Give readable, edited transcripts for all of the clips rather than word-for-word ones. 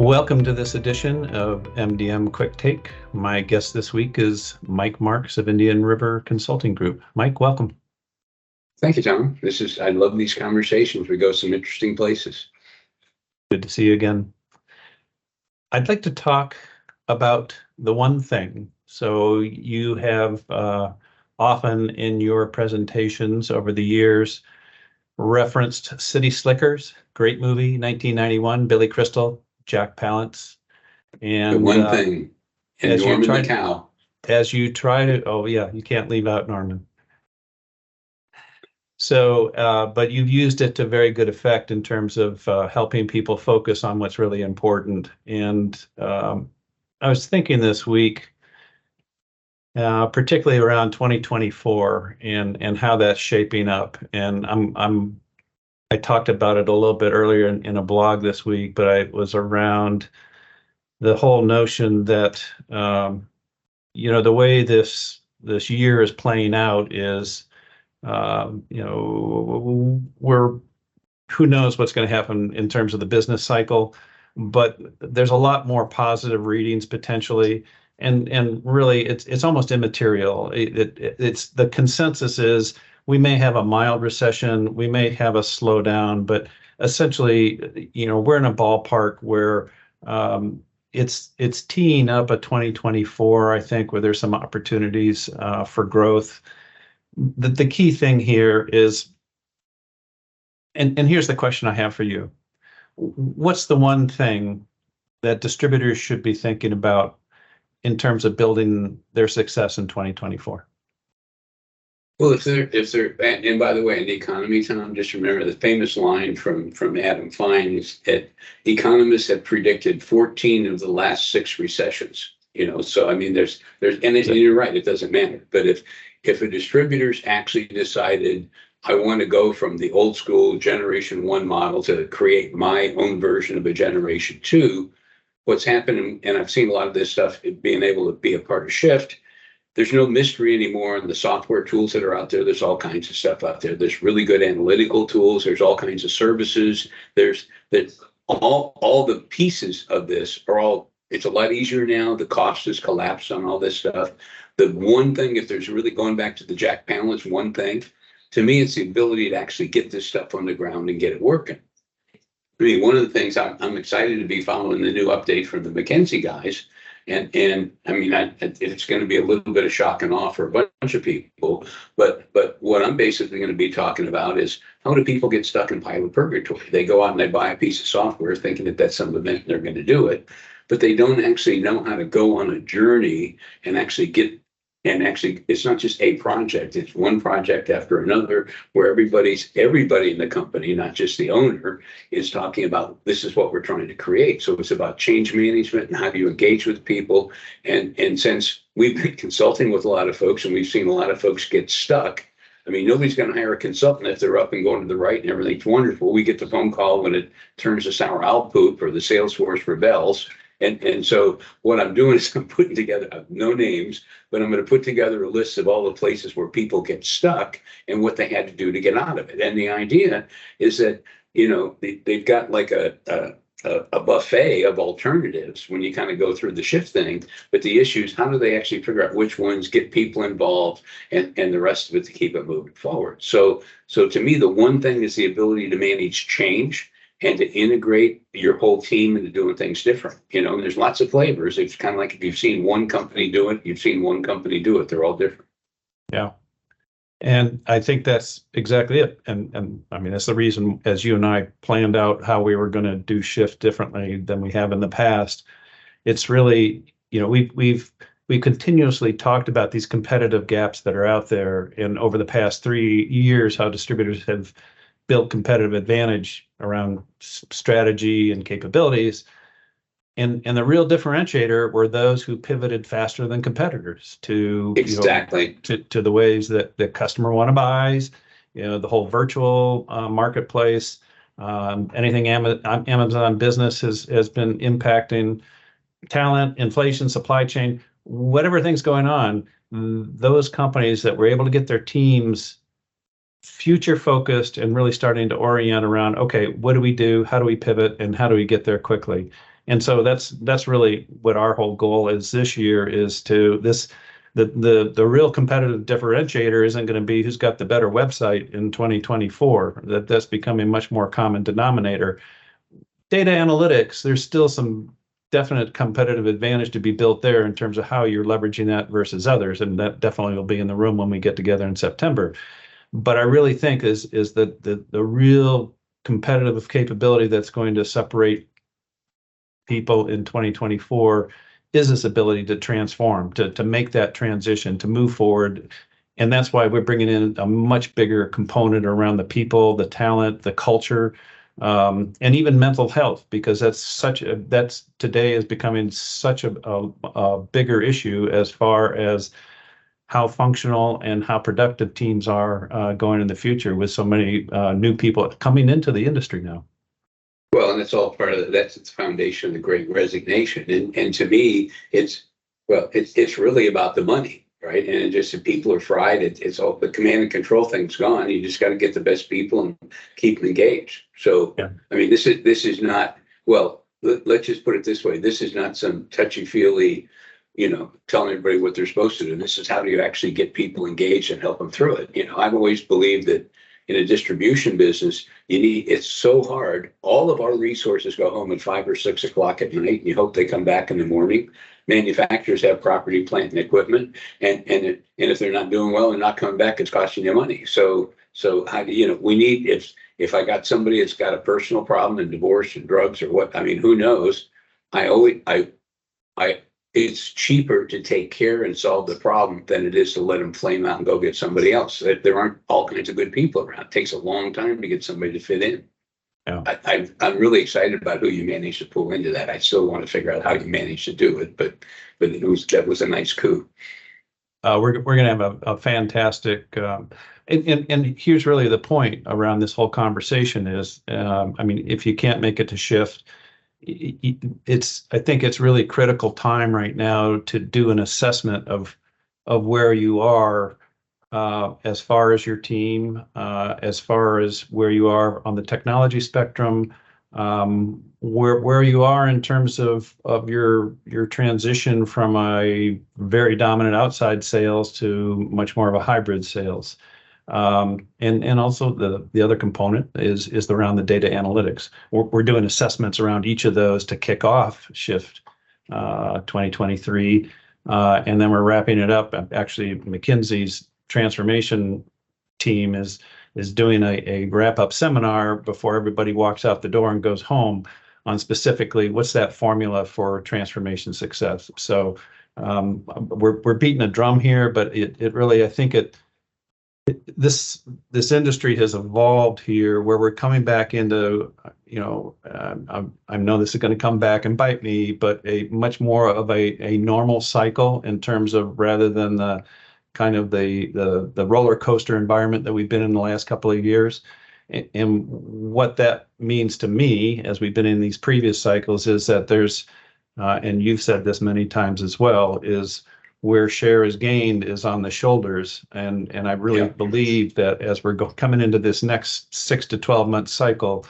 Welcome to this edition of MDM Quicktake. My guest this week is Mike Marks of Indian River Consulting Group. Mike, welcome. Thank you, Tom. I love these conversations. We go some interesting places. Good to see you again. I'd like to talk about the one thing. So you have often in your presentations over the years referenced City Slickers, great movie, 1991, Billy Crystal, Jack Palance. And the one thing, and Norman the cow. As you try to, oh yeah, you can't leave out Norman. So, but you've used it to very good effect in terms of helping people focus on what's really important. And I was thinking this week, particularly around 2024 and how that's shaping up. And I talked about it a little bit earlier in a blog this week, but I was around the whole notion that, the way this year is playing out is, who knows what's going to happen in terms of the business cycle, but there's a lot more positive readings potentially. And really, it's almost immaterial. It's the consensus is we may have a mild recession, we may have a slowdown, but essentially, we're in a ballpark where it's teeing up a 2024, I think, where there's some opportunities for growth. The key thing here is, and here's the question I have for you. What's the one thing that distributors should be thinking about in terms of building their success in 2024? Well, if they're, and by the way, in the economy, Tom, just remember the famous line from Adam Fine is that economists have predicted 14 of the last 6 recessions. So I mean, and you're right, it doesn't matter. But if a distributor's actually decided, I want to go from the old school generation 1 model to create my own version of a generation 2, what's happening, and I've seen a lot of this stuff being able to be a part of Shift. There's no mystery anymore in the software tools that are out there. There's all kinds of stuff out there. There's really good analytical tools. There's all kinds of services. There's all the pieces of this are all, it's a lot easier now. The cost has collapsed on all this stuff. The one thing, if there's really going back to the Jack Palance one thing, to me, it's the ability to actually get this stuff on the ground and get it working. I mean, one of the things I'm excited to be following the new update from the McKinsey guys. And I mean, it's going to be a little bit of shock and awe for a bunch of people. But what I'm basically going to be talking about is, how do people get stuck in pilot purgatory? They go out and they buy a piece of software thinking that that's some event they're going to do it, but they don't actually know how to go on a journey and actually it's not just a project, it's one project after another, where everybody in the company, not just the owner, is talking about, this is what we're trying to create. So it's about change management and how do you engage with people. And since we've been consulting with a lot of folks and we've seen a lot of folks get stuck, I mean, nobody's going to hire a consultant if they're up and going to the right and everything's wonderful. We get the phone call when it turns to sour owl poop or the Salesforce rebels. And so what I'm doing is I'm putting together, no names, but I'm going to put together a list of all the places where people get stuck and what they had to do to get out of it. And the idea is that, they've got like a buffet of alternatives when you kind of go through the Shift thing. But the issue is, how do they actually figure out which ones get people involved and the rest of it to keep it moving forward? So to me, the one thing is the ability to manage change and to integrate your whole team into doing things different. There's lots of flavors. It's kind of like, if you've seen one company do it, you've seen one company do it. They're all different. Yeah. And I think that's exactly it. And I mean, that's the reason, as you and I planned out how we were going to do Shift differently than we have in the past. It's really, we've continuously talked about these competitive gaps that are out there. And over the past 3 years, how distributors have built competitive advantage around strategy and capabilities. And the real differentiator were those who pivoted faster than competitors to exactly to the ways that the customer want to buy, the whole virtual marketplace, anything Amazon Business has been impacting talent, inflation, supply chain, whatever thing's going on. Those companies that were able to get their teams future focused and really starting to orient around, okay, what do we do? How do we pivot? And how do we get there quickly? And so that's really what our whole goal is this year is to this the real competitive differentiator isn't going to be who's got the better website in 2024. That's becoming much more common denominator. Data analytics, there's still some definite competitive advantage to be built there in terms of how you're leveraging that versus others, and that definitely will be in the room when we get together in September. But I really think is that the real competitive capability that's going to separate people in 2024 is this ability to transform, to make that transition, to move forward. And that's why we're bringing in a much bigger component around the people, the talent, the culture, and even mental health, because that's today is becoming such a bigger issue as far as how functional and how productive teams are going in the future with so many new people coming into the industry now. Well, and it's all part of that's the foundation of the Great Resignation. And to me, it's really about the money, right? And it just if people are fried, it's all the command and control thing's gone. You just got to get the best people and keep them engaged. So, yeah. I mean, this is not, well, let's just put it this way. This is not some touchy-feely, telling everybody what they're supposed to do. This is how do you actually get people engaged and help them through it. I've always believed that in a distribution business, it's so hard. All of our resources go home at 5 or 6 o'clock at night, and you hope they come back in the morning. Manufacturers have property, plant, and equipment, and if they're not doing well and not coming back, it's costing you money. So how do we need if I got somebody that's got a personal problem and divorce and drugs or what? I mean, who knows? It's cheaper to take care and solve the problem than it is to let them flame out and go get somebody else. There aren't all kinds of good people around. It takes a long time to get somebody to fit in. Yeah. I'm really excited about who you managed to pull into that. I still want to figure out how you managed to do it, but that was a nice coup. We're going to have a fantastic, and here's really the point around this whole conversation is, I mean, if you can't make it to shift, I think it's really critical time right now to do an assessment of where you are as far as your team, as far as where you are on the technology spectrum, where you are in terms of your transition from a very dominant outside sales to much more of a hybrid sales. And also the other component is around the data analytics. We're doing assessments around each of those to kick off Shift 2023, and then we're wrapping it up. Actually, McKinsey's transformation team is doing a wrap-up seminar before everybody walks out the door and goes home on specifically what's that formula for transformation success. So we're beating a drum here, but it really, I think this industry has evolved here where we're coming back into, I know this is going to come back and bite me, but a much more of a normal cycle in terms of rather than the kind of the roller coaster environment that we've been in the last couple of years. And what that means to me, as we've been in these previous cycles, is that there's, and you've said this many times as well, is where share is gained is on the shoulders. And I really believe that as we're coming into this next 6 to 12 month cycle,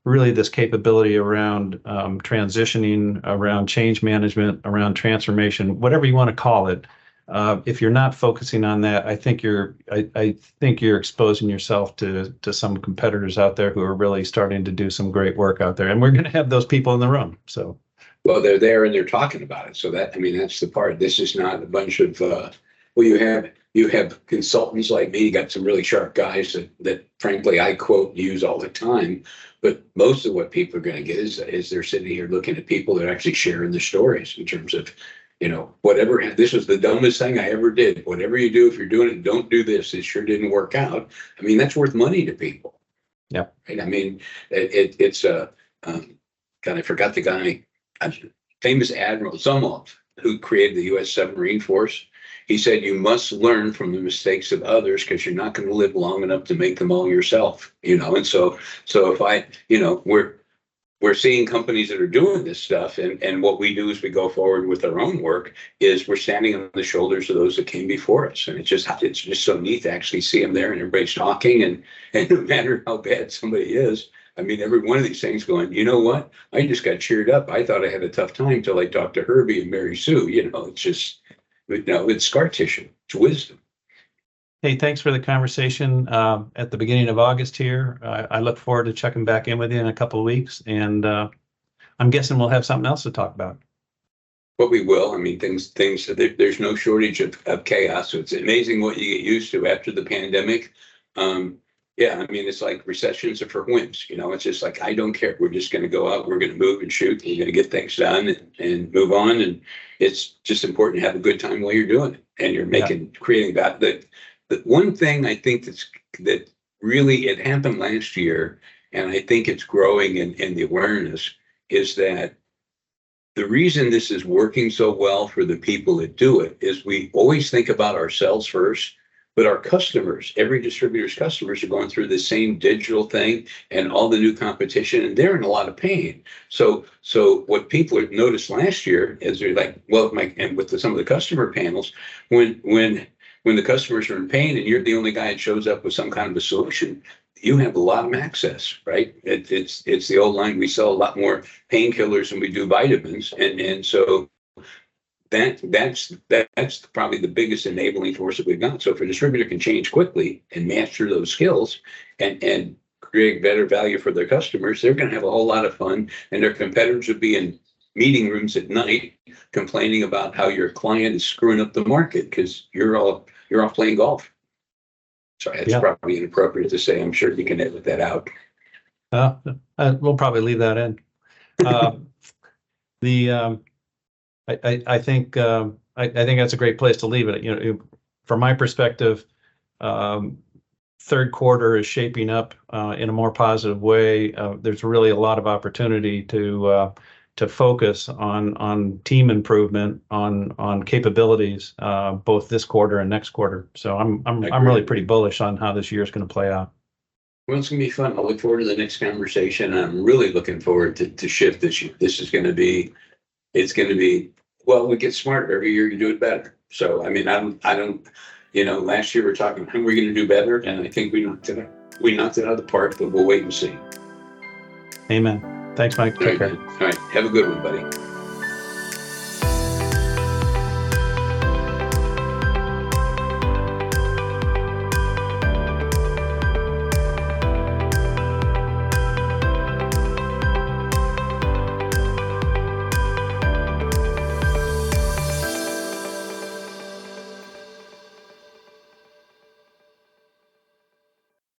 really this capability around transitioning, around change management, around transformation, whatever you want to call it. If you're not focusing on that, I think you're exposing yourself to some competitors out there who are really starting to do some great work out there. And we're going to have those people in the room. So. Well, they're there and they're talking about it. So that's the part. This is not a bunch of, you have consultants like me, you got some really sharp guys that frankly, I quote use all the time. But most of what people are going to get is they're sitting here looking at people that are actually sharing the stories in terms of, whatever, this was the dumbest thing I ever did. Whatever you do, if you're doing it, don't do this. It sure didn't work out. I mean, that's worth money to people. Yeah. Right? I mean, it's God, I forgot the guy. Famous Admiral Zumwalt, who created the U.S. submarine force. He said, you must learn from the mistakes of others because you're not going to live long enough to make them all yourself, and so if we're seeing companies that are doing this stuff, and what we do as we go forward with our own work is we're standing on the shoulders of those that came before us, and it's just so neat to actually see them there, and everybody's talking, and no matter how bad somebody is, I mean, every one of these things going, you know what? I just got cheered up. I thought I had a tough time till I talked to Herbie and Mary Sue. It's just, it's scar tissue. It's wisdom. Hey, thanks for the conversation at the beginning of August here. I look forward to checking back in with you in a couple of weeks, and I'm guessing we'll have something else to talk about. But we will. I mean, there's no shortage of chaos. So it's amazing what you get used to after the pandemic. Yeah, I mean, it's like recessions are for wimps. It's just like, I don't care. We're just going to go out. We're going to move and shoot. We're going to get things done and move on. And it's just important to have a good time while you're doing it. And you're creating that. The one thing I think that really, it happened last year, and I think it's growing in the awareness, is that the reason this is working so well for the people that do it is we always think about ourselves first, but our customers, every distributor's customers are going through the same digital thing and all the new competition, and they're in a lot of pain. So what people have noticed last year is they're like, well, and with some of the customer panels, when the customers are in pain and you're the only guy that shows up with some kind of a solution, you have a lot of access, right? It's the old line, we sell a lot more painkillers than we do vitamins. And so that's probably the biggest enabling force that we've got. So if a distributor can change quickly and master those skills and create better value for their customers, they're going to have a whole lot of fun, and their competitors will be in meeting rooms at night complaining about how your client is screwing up the market because you're off playing golf. Sorry, that's probably inappropriate to say. I'm sure you can edit that out. We'll probably leave that in. I think that's a great place to leave it. From my perspective, third quarter is shaping up in a more positive way. There's really a lot of opportunity to focus on team improvement, on capabilities, both this quarter and next quarter. So I'm really pretty bullish on how this year is going to play out. Well, it's going to be fun. I'll look forward to the next conversation. I'm really looking forward to shift this year. This is going to be, well, we get smarter every year. You do it better. So, I mean, I don't, last year we we're talking, how are we going to do better? And I think we knocked it out of the park, but we'll wait and see. Amen. Thanks, Mike. Take care. All right. Have a good one, buddy.